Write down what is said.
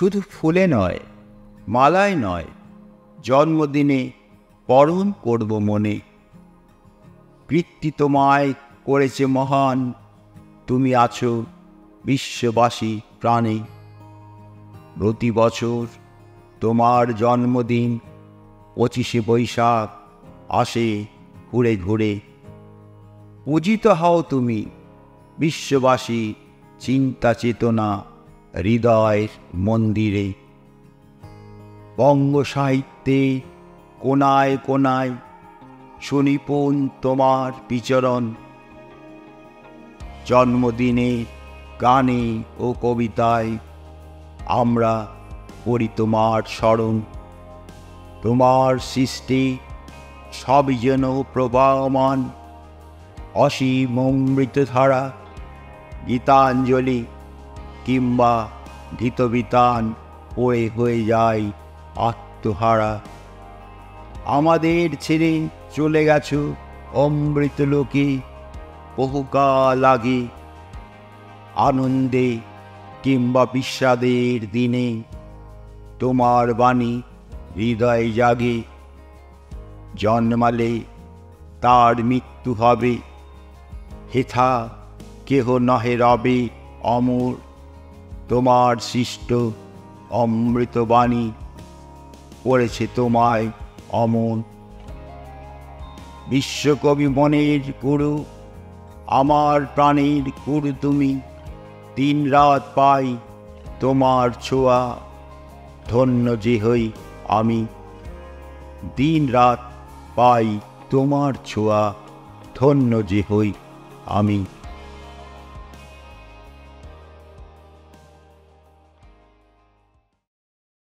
শুধু ফুলে নয়, মালায় নয়, জন্মদিনে বরণ করব মনে। কীর্তি তোমায় করেছে মহান, তুমি আছো বিশ্ববাসী প্রাণে। প্রতি বছর তোমার জন্মদিন 25শে বৈশাখ আসে ঘুরে ঘুরে। পূজিত হও তুমি বিশ্ববাসী চিন্তা চেতনা হৃদয়ের মন্দিরে। বঙ্গ সাহিত্যে কোনায় কোনায় সুনিপুণ তোমার বিচরণ। জন্মদিনে গানে ও কবিতায় আমরা করি তোমার স্মরণ। তোমার সৃষ্টি সবই যেন প্রবাহমান, অসীম অমৃতধারা। গীতাঞ্জলি কিংবা গীতবিতান পড়ে হয়ে যায় আত্মহারা। আমাদের ছেড়ে চলে গেছো অমৃতলোকে বহুকাল আগে। আনন্দে কিংবা বিষাদের দিনে তোমার বাণী হৃদয় জাগে। জন্মালে তার মৃত্যু হবে, হেথা কেহ নহে রবে অমর। তোমার সৃষ্ট অমৃতবাণী পড়েছে তোমায় অমন। বিশ্বকবি মনের গুরু, আমার প্রাণের গুরু তুমি। দিন রাত পাই তোমার ছোঁয়া, ধন্য যে হই আমি। দিন রাত পাই তোমার ছোঁয়া, ধন্য যে হই আমি।